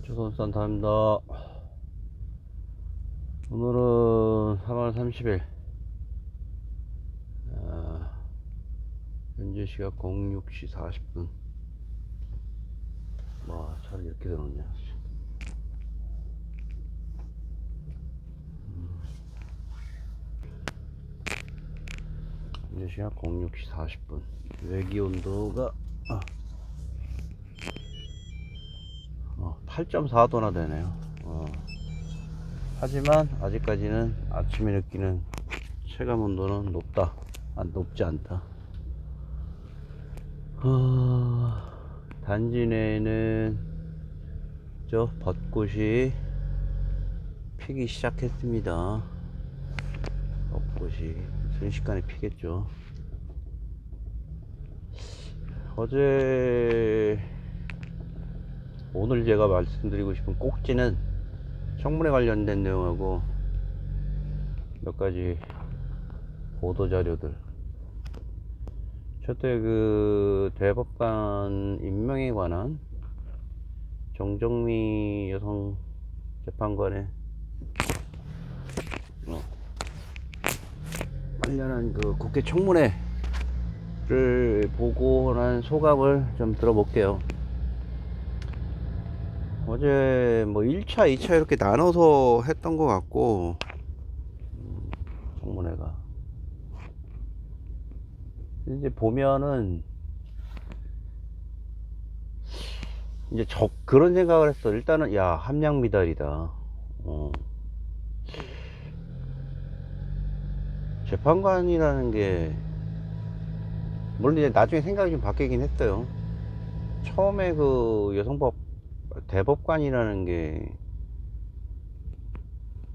조선산타입니다. 오늘은 3월 30일 현재 시각 06시 40분. 와, 차를 이렇게 대놓냐. 현재 시각 06시 40분. 외기 온도가 8.4도나 되네요. 하지만 아직까지는 아침에 느끼는 체감 온도는 높지 않다. 단지 내에는 저 벚꽃이 피기 시작했습니다. 벚꽃이 순식간에 피겠죠. 오늘 제가 말씀드리고 싶은 꼭지는 청문회 관련된 내용하고 몇 가지 보도 자료들. 첫째, 그 대법관 임명에 관한 정정미 여성 재판관의 관련한 그 국회 청문회를 보고 난 소감을 좀 들어볼게요. 어제 뭐 1차, 2차 이렇게 나눠서 했던 것 같고, 청문회가. 이제 보면은, 이제 그런 생각을 했어. 일단은, 야, 함량 미달이다. 재판관이라는 게, 물론 이제 나중에 생각이 좀 바뀌긴 했어요. 처음에 그 대법관이라는 게,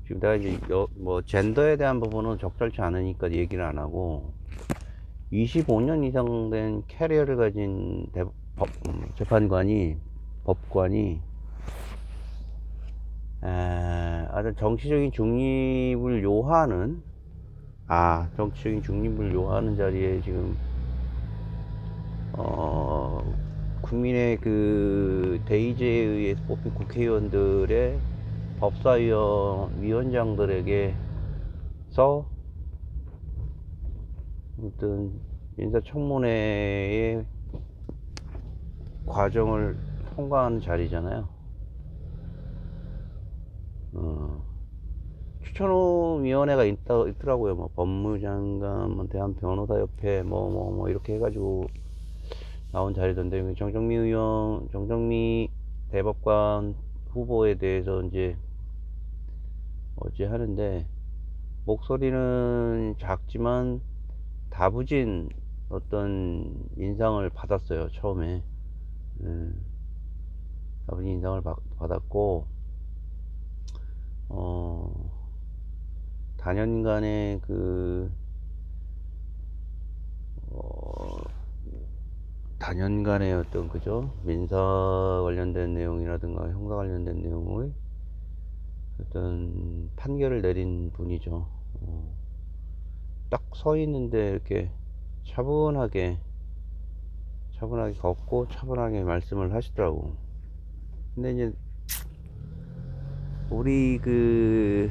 지금 내가 이제 뭐 젠더에 대한 부분은 적절치 않으니까 얘기를 안 하고, 25년 이상 된 캐리어를 가진 법관이 아주 정치적인 중립을 요하는 자리에 지금 국민의 그 대의제에 의해서 뽑힌 국회의원들의 위원장들에게서 어떤 인사청문회의 과정을 통과하는 자리잖아요. 추천위원회가 있더라고요. 뭐 법무장관, 뭐 대한변호사협회, 뭐 이렇게 해가지고 나온 자리던데, 정정미 대법관 후보에 대해서 이제 어제 하는데, 목소리는 작지만 다부진 어떤 인상을 받았어요. 처음에 다부진 인상을 받았고, 단연간의 단연간의 어떤 민사 관련된 내용이라든가 형사 관련된 내용의 어떤 판결을 내린 분이죠. 딱 서 있는데 이렇게 차분하게 걷고 차분하게 말씀을 하시더라고. 근데 이제 우리 그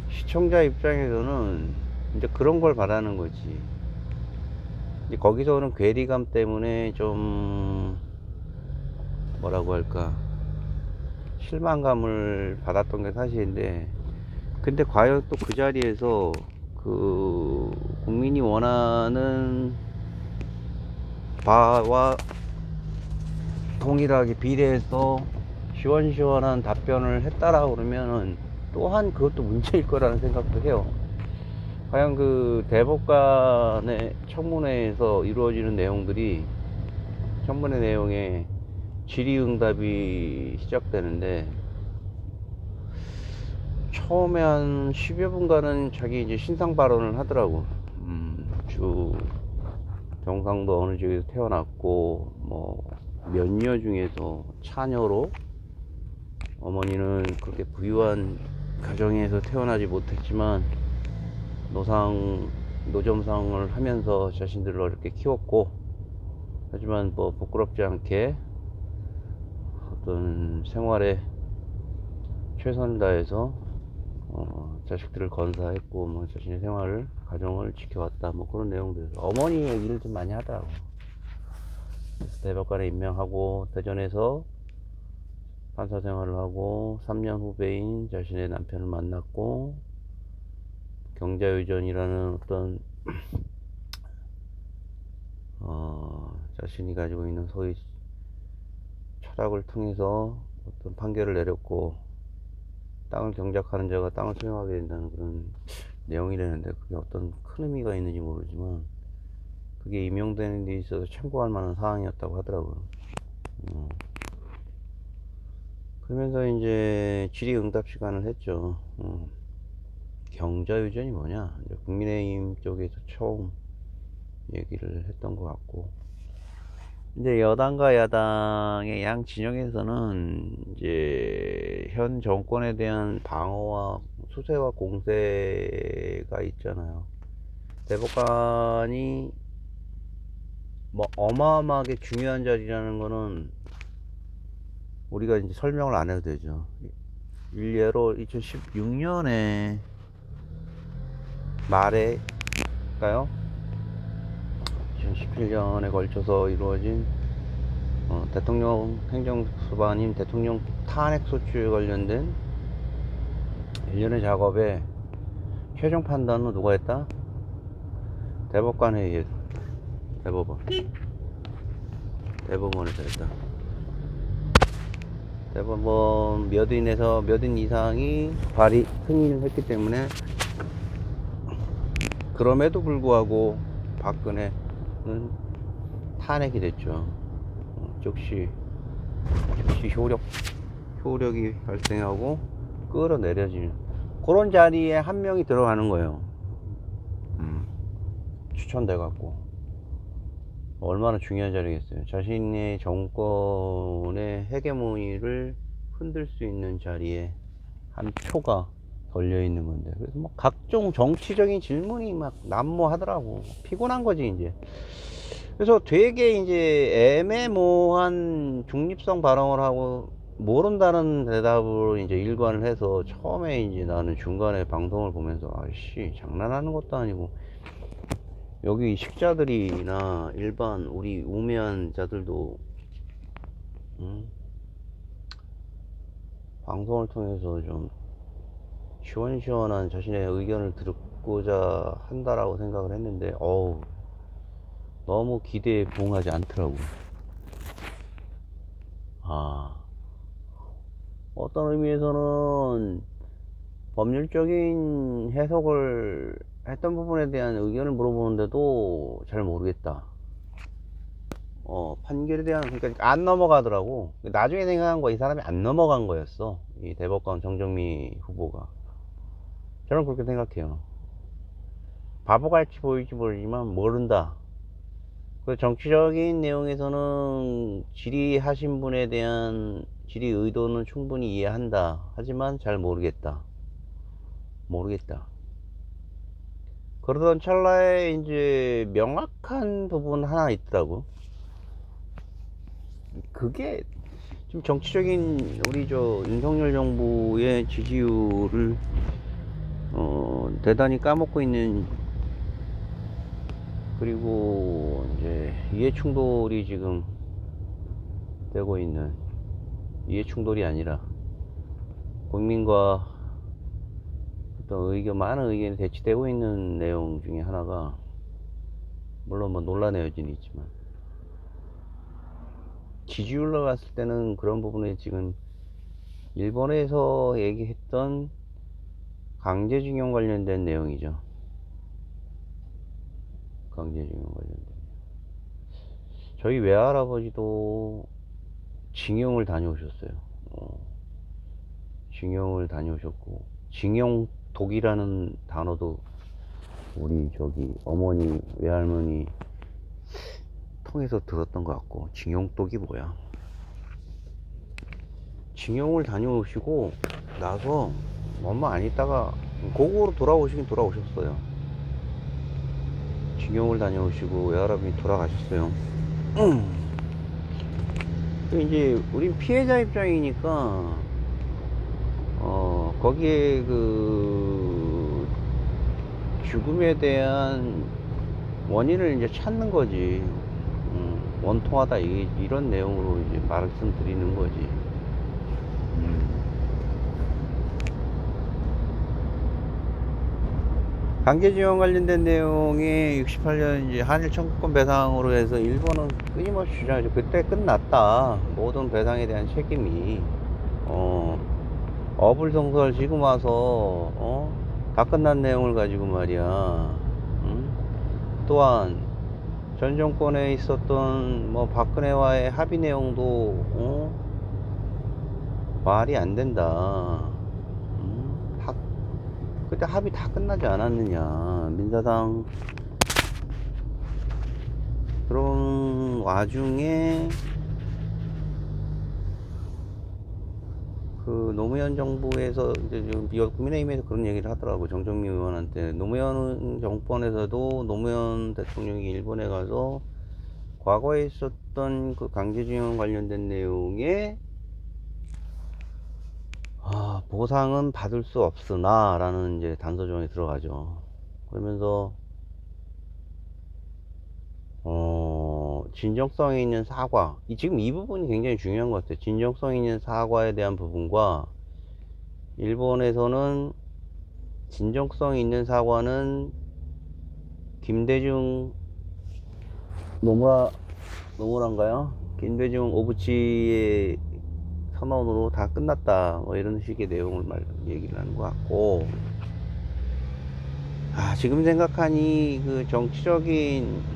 시청자 입장에서는 이제 그런 걸 바라는 거지. 이제 거기서 오는 괴리감 때문에 좀 뭐라고 할까, 실망감을 받았던 게 사실인데, 근데 과연 또 그 자리에서 그 국민이 원하는 바와 동일하게 비례해서 시원시원한 답변을 했다라고 그러면은 또한 그것도 문제일 거라는 생각도 해요. 과연 그 대법관의 청문회에서 이루어지는 내용들이, 청문회 내용에 질의응답이 시작되는데, 처음에 한 10여 분간은 자기 이제 신상 발언을 하더라고. 경상도 어느 지역에서 태어났고, 뭐 몇녀 중에서 차녀로, 어머니는 그렇게 부유한 가정에서 태어나지 못했지만 노점상을 하면서 자신들을 어렵게 키웠고, 하지만 뭐 부끄럽지 않게 어떤 생활에 최선을 다해서 자식들을 건사했고 뭐 자신의 생활을 가정을 지켜왔다 뭐 그런 내용들 어머니 얘기를 좀 많이 하더라고. 그래서 대법관에 임명하고 대전에서 판사 생활을 하고 3년 후배인 자신의 남편을 만났고 경자유전이라는 어떤 자신이 가지고 있는 소위 철학을 통해서 어떤 판결을 내렸고 땅을 경작하는 자가 땅을 소유하게 된다는 그런 내용이라는데 그게 어떤 큰 의미가 있는지 모르지만 그게 임용되는 데 있어서 참고할 만한 사항이었다고 하더라고요. 그러면서 이제 질의응답 시간을 했죠. 경자유전이 뭐냐? 이제 국민의힘 쪽에서 처음 얘기를 했던 것 같고, 이제 여당과 야당의 양 진영에서는 이제 현 정권에 대한 방어와 수세와 공세가 있잖아요. 대법관이 뭐 어마어마하게 중요한 자리라는 거는 우리가 이제 설명을 안 해도 되죠. 일례로 2016년에 말에가요, 2017년에 걸쳐서 이루어진 대통령 행정수반인 대통령 탄핵소추에 관련된 일련의 작업에 최종 판단은 누가 했다? 대법관에 의해서 대법원에서 했다. 대법원 몇 인 이상이 발의 승인을 했기 때문에 그럼에도 불구하고 박근혜는 탄핵이 됐죠. 즉시 효력이 발생하고 끌어내려지는 그런 자리에 한 명이 들어가는 거예요. 추천돼 갖고 얼마나 중요한 자리겠어요. 자신의 정권의 헤게모니를 흔들 수 있는 자리에 한 표가 걸려 있는 건데, 그래서 뭐 각종 정치적인 질문이 막 난무하더라고. 피곤한 거지 이제. 그래서 되게 이제 애매모호한 중립성 발언을 하고 모른다는 대답으로 이제 일관을 해서 처음에 이제 나는 중간에 방송을 보면서 아이씨 장난하는 것도 아니고 여기 식자들이나 일반 우리 우매한 자들도 방송을 통해서 좀 시원시원한 자신의 의견을 듣고자 한다라고 생각을 했는데 너무 기대에 부응하지 않더라고. 어떤 의미에서는 법률적인 해석을 했던 부분에 대한 의견을 물어보는데도 잘 모르겠다. 판결에 대한, 그러니까 안 넘어가더라고. 나중에 생각한 거 이 사람이 안 넘어간 거였어. 이 대법관 정정미 후보가. 저는 그렇게 생각해요. 바보같이 보일지 모르지만 모른다. 그 정치적인 내용에서는 질의하신 분에 대한 질의 의도는 충분히 이해한다. 하지만 잘 모르겠다. 그러던 찰나에 이제 명확한 부분 하나 있더라고. 그게 지금 정치적인 우리 윤석열 정부의 지지율을 대단히 까먹고 있는, 그리고 이제 이해 충돌이 지금 되고 있는, 이해 충돌이 아니라 국민과 어떤 많은 의견이 대치되고 있는 내용 중에 하나가, 물론 뭐 논란의 여지는 있지만 지지율로 봤을 때는 그런 부분에 지금 일본에서 얘기했던 강제징용 관련된 내용이죠. 강제징용 관련된. 저희 외할아버지도 징용을 다녀오셨어요. 징용을 다녀오셨고, 징용독이라는 단어도 우리 어머니, 외할머니 통해서 들었던 것 같고, 징용독이 뭐야? 징용을 다녀오시고 나서 얼마 안 있다가 고국으로 돌아오셨어요. 징용을 다녀오시고 외할아버지 돌아가셨어요. 그 이제 우린 피해자 입장이니까 거기에 그 죽음에 대한 원인을 이제 찾는 거지. 원통하다 이런 내용으로 이제 말씀드리는 거지. 강제징용 관련된 내용이 68년 이제 한일 청구권 배상으로 해서 일본은 끊임없이 주장하죠. 그때 끝났다. 모든 배상에 대한 책임이 어불성설 지금 와서 다 끝난 내용을 가지고 말이야. 또한 전 정권에 있었던 뭐 박근혜와의 합의 내용도 말이 안 된다. 그때 합의 다 끝나지 않았느냐. 민사당 그런 와중에 그 노무현 정부에서 이제 국민의힘에서 그런 얘기를 하더라고. 정정미 의원한테 노무현 정권에서도 노무현 대통령이 일본에 가서 과거에 있었던 그 강제징용 관련된 내용에 보상은 받을 수 없으나 라는 이제 단서조항이 들어가죠. 그러면서 진정성 있는 사과, 지금 이 부분이 굉장히 중요한 것 같아요. 진정성 있는 사과에 대한 부분과 일본에서는 진정성 있는 사과는 김대중 노무라인가요? 김대중 오부치의 선언으로 다 끝났다, 뭐 이런 식의 내용을 얘기를 하는 것 같고, 지금 생각하니 그 정치적인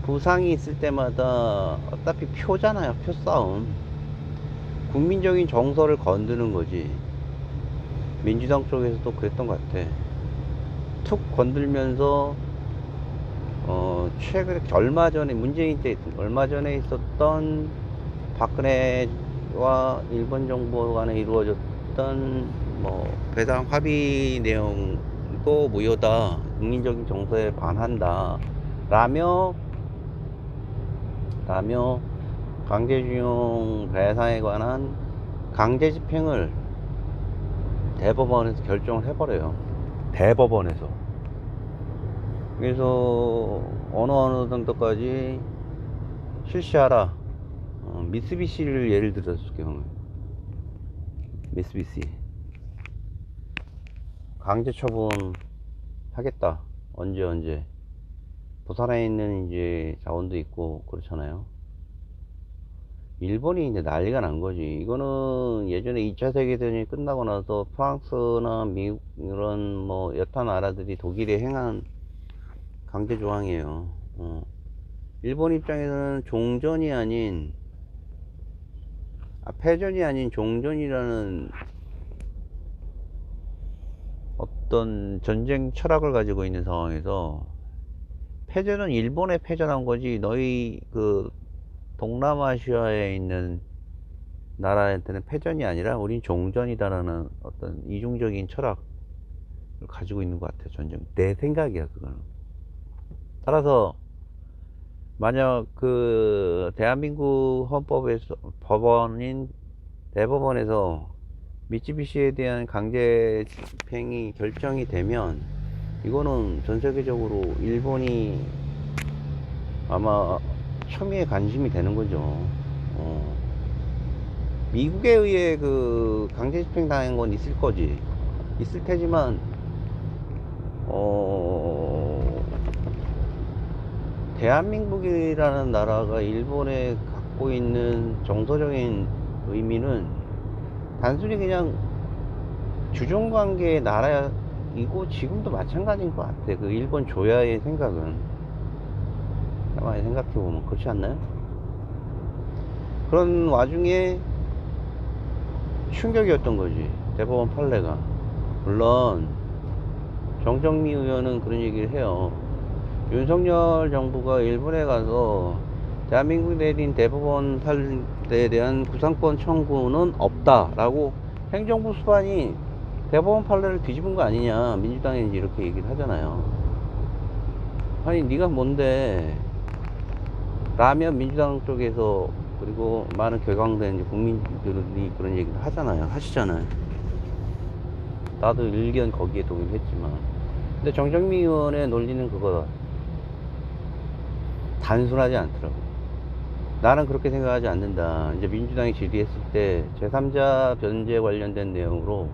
부상이 있을 때마다 어차피 표잖아요. 표 싸움. 국민적인 정서를 건드는 거지. 민주당 쪽에서도 그랬던 것 같아. 툭 건들면서 최근에 얼마 전에 문재인 때 얼마 전에 있었던 박근혜와 일본 정부 간에 이루어졌던 뭐 배상 합의 내용도 무효다, 국민적인 정서에 반한다 라며 강제징용 배상에 관한 강제 집행을 대법원에서 결정을 해버려요. 대법원에서. 그래서 어느 정도까지 실시하라. 미쓰비시를 예를 들었을 경우, 미쓰비시 강제 처분 하겠다. 언제 부산에 있는 이제 자원도 있고 그렇잖아요. 일본이 이제 난리가 난 거지. 이거는 예전에 2차 세계대전이 끝나고 나서 프랑스나 미국 이런 뭐 여타 나라들이 독일에 행한 강제 조항이에요. 일본 입장에서는 종전이 아닌 패전이 아닌 종전이라는 어떤 전쟁 철학을 가지고 있는 상황에서, 패전은 일본에 패전한 거지 너희 그 동남아시아에 있는 나라한테는 패전이 아니라 우린 종전이다라는 어떤 이중적인 철학을 가지고 있는 것 같아요. 전쟁 내 생각이야 그거는. 따라서 만약 그 대한민국 헌법에서 법원인 대법원에서 미쓰비시에 대한 강제 집행이 결정이 되면 이거는 전 세계적으로 일본이 아마 첨예에 관심이 되는 거죠. 미국에 의해 그 강제 집행 당한 건 있을 거지. 있을 테지만 대한민국이라는 나라가 일본에 갖고 있는 정서적인 의미는 단순히 그냥 주종관계의 나라이고 지금도 마찬가지인 것 같아. 그 일본 조야의 생각은 가만히 생각해보면 그렇지 않나요? 그런 와중에 충격이었던 거지, 대법원 판례가. 물론 정정미 의원은 그런 얘기를 해요. 윤석열 정부가 일본에 가서 대한민국이 내린 대법원 판례에 대한 구상권 청구는 없다라고 행정부 수반이 대법원 판례를 뒤집은 거 아니냐, 민주당이 이제 이렇게 얘기를 하잖아요. 아니 네가 뭔데 라면 민주당 쪽에서 그리고 많은 격앙된 이제 국민들이 그런 얘기를 하시잖아요. 나도 일견 거기에 동의했지만, 근데 정정미 의원의 논리는 그거다. 단순하지 않더라고. 나는 그렇게 생각하지 않는다. 이제 민주당이 질의했을 때 제3자 변제 관련된 내용으로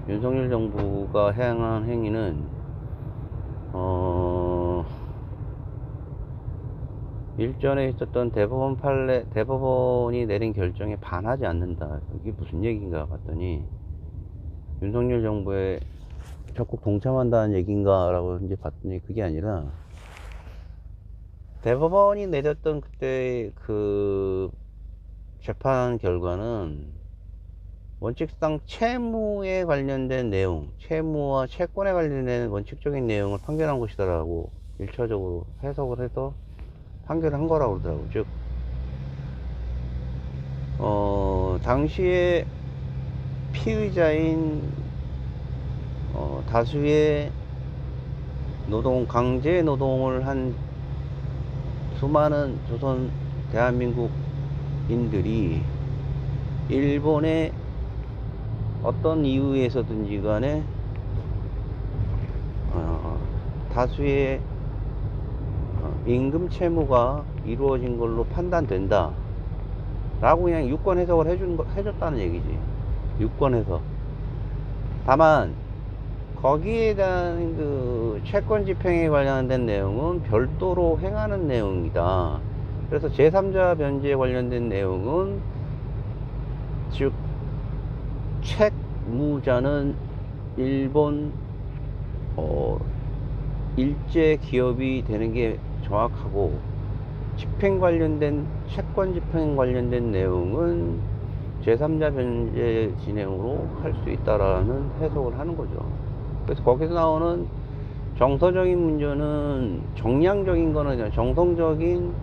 윤석열 정부가 행한 행위는 일전에 있었던 대법원이 내린 결정에 반하지 않는다. 이게 무슨 얘기인가 봤더니 윤석열 정부에 적극 동참한다는 얘기인가 라고 이제 봤더니 그게 아니라 대법원이 내렸던 그때 그 재판 결과는 원칙상 채무에 관련된 내용, 채무와 채권에 관련된 원칙적인 내용을 판결한 것이다라고 1차적으로 해석을 해서 판결을 한 거라고 그러더라고요. 즉, 당시에 피의자인 다수의 강제 노동을 한 수많은 조선 대한민국인들이 일본의 어떤 이유에서든지 간에 다수의 임금 채무가 이루어진 걸로 판단된다 라고 그냥 유권 해석을 해줬다는 얘기지. 유권 해석. 다만 거기에 대한 그 채권 집행에 관련된 내용은 별도로 행하는 내용이다. 그래서 제3자 변제에 관련된 내용은 즉 채무자는 일본 일제 기업이 되는 게 정확하고, 채권 집행 관련된 내용은 제3자 변제 진행으로 할 수 있다라는 해석을 하는 거죠. 그래서 거기서 나오는 정서적인 문제는, 정량적인 거는, 정성적인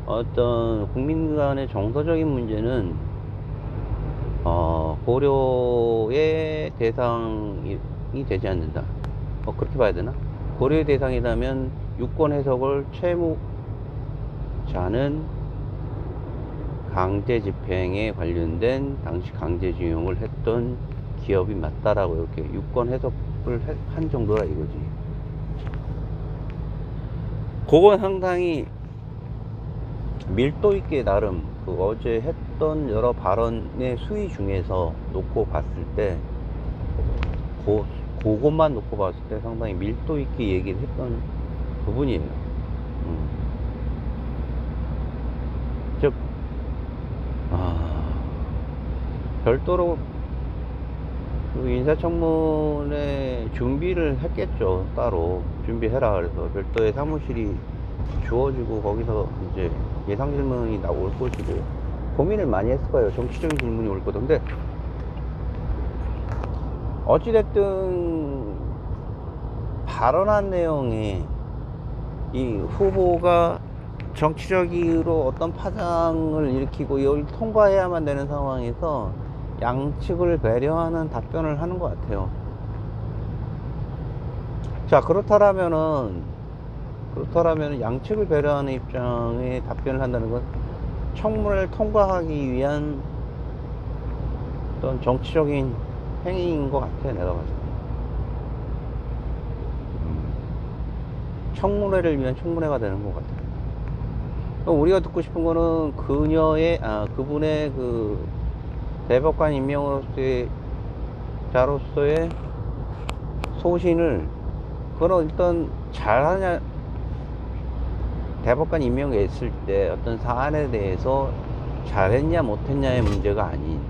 어떤 국민 간의 정서적인 문제는 고려의 대상이 되지 않는다. 그렇게 봐야 되나? 고려의 대상이라면 유권 해석을 채무자는 강제 집행에 관련된 당시 강제징용을 했던 기업이 맞다라고 이렇게 유권 해석을 한 정도라 이거지. 그건 상당히 밀도 있게 나름 그 어제 했던 여러 발언의 수위 중에서 놓고 봤을 때 그것만 놓고 봤을 때 상당히 밀도 있게 얘기를 했던 부분이에요. 즉 별도로 그 인사청문회 준비를 했겠죠. 따로 준비해라 그래서 별도의 사무실이 주어지고 거기서 이제 예상 질문이 나올 것이고 고민을 많이 했을 거예요. 정치적인 질문이 올 거다. 근데 어찌됐든 발언한 내용에 이 후보가 정치적으로 어떤 파장을 일으키고 이걸 통과해야만 되는 상황에서 양측을 배려하는 답변을 하는 것 같아요. 자, 그렇다라면은 양측을 배려하는 입장에 답변을 한다는 건 청문회를 통과하기 위한 어떤 정치적인 행위인 것 같아, 내가 봤을 때. 청문회를 위한 청문회가 되는 것 같아. 우리가 듣고 싶은 거는 그분의 그 대법관 임명으로서의 자로서의 소신을, 그건 일단 잘하냐, 대법관 임명했을 때 어떤 사안에 대해서 잘했냐 못했냐의 문제가 아닌,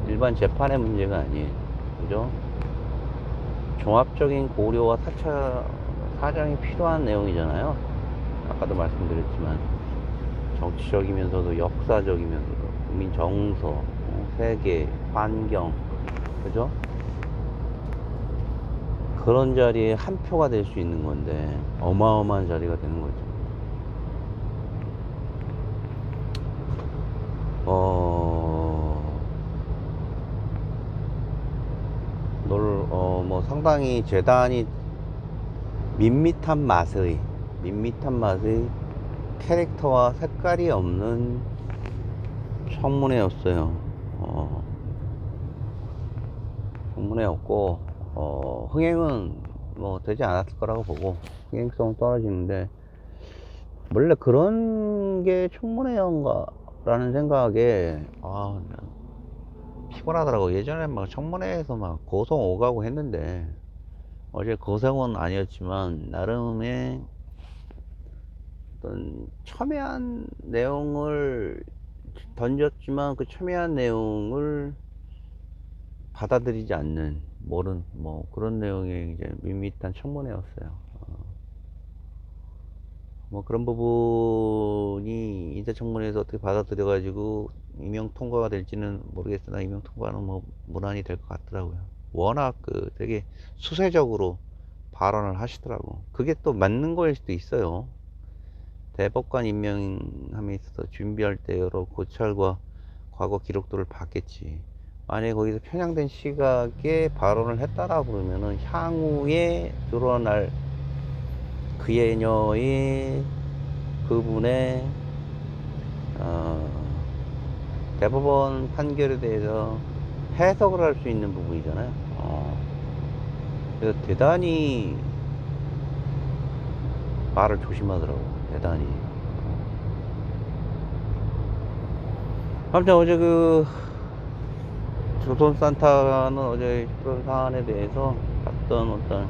일반 재판의 문제가 아닌, 그죠? 종합적인 고려와 사정이 필요한 내용이잖아요. 아까도 말씀드렸지만 정치적이면서도 역사적이면서도 국민 정서, 세계, 환경, 그죠? 그런 자리에 한 표가 될 수 있는 건데 어마어마한 자리가 되는 거죠. 뭐 상당히 재단이 밋밋한 맛의 캐릭터와 색깔이 없는 청문회였어요. 청문회였고, 흥행은 뭐 되지 않았을 거라고 보고, 흥행성은 떨어지는데, 원래 그런 게 청문회인가라는 생각에, 피곤하더라고. 예전에 막 청문회에서 막 고성 오가고 했는데, 어제 고성은 아니었지만, 나름의 어떤 첨예한 내용을 던졌지만, 그 첨예한 내용을 받아들이지 않는, 뭐 그런 내용의 이제 밋밋한 청문회였어요. 뭐 그런 부분이 인사청문회에서 어떻게 받아들여가지고 임명 통과가 될지는 모르겠으나 임명 통과는 뭐 무난히 될 것 같더라고요. 워낙 그 되게 수세적으로 발언을 하시더라고. 그게 또 맞는 거일 수도 있어요. 대법관 임명함에 있어서 준비할 때 여러 고찰과 과거 기록들을 봤겠지. 만약에 거기서 편향된 시각에 발언을 했다라 그러면은 향후에 드러날 그녀의 그분의 대법원 판결에 대해서 해석을 할 수 있는 부분이잖아요. 그래서 대단히 말을 조심하더라고. 대단히. 아무튼 어제 그 조선 산타는 어제 그런 사안에 대해서 봤던 어떤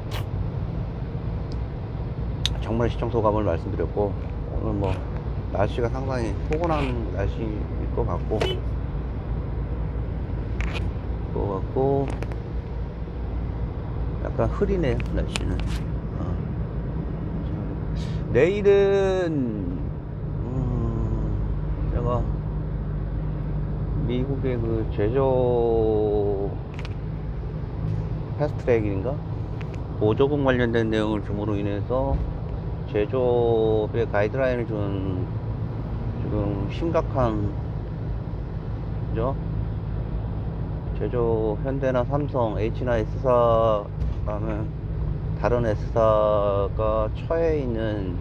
정말 시청 소감을 말씀드렸고, 오늘 뭐 날씨가 상당히 포근한 날씨일 것 같고 약간 흐리네요 날씨는. 내일은 제가 미국의 그 제조 패스트트랙인가 보조금 관련된 내용을 줌으로 인해서 제조업에 가이드라인을 준 지금 심각한, 그죠? 제조 현대나 삼성, H나 S사라는 다른 S사가 처해 있는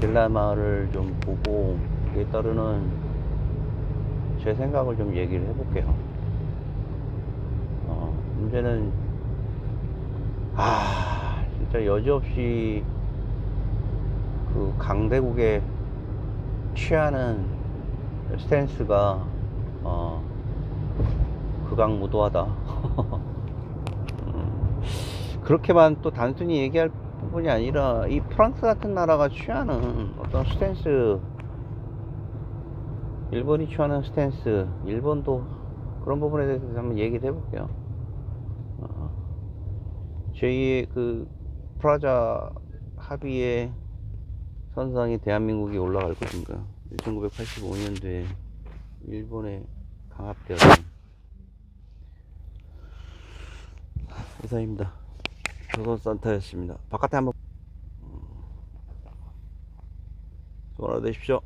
딜레마를 좀 보고, 그에 따르는 제 생각을 좀 얘기를 해볼게요. 문제는 진짜 여지없이 그 강대국에 취하는 스탠스가 극악무도하다. 그렇게만 또 단순히 얘기할 부분이 아니라 이 프랑스 같은 나라가 취하는 어떤 스탠스, 일본이 취하는 스탠스, 일본도 그런 부분에 대해서 한번 얘기를 해볼게요. 제2의 그 프라자 합의의 선상에 대한민국이 올라갈 것인가. 1985년도에 일본에 강압되었던 이상입니다. 조선 산타였습니다. 바깥에 한번 수고하십시오.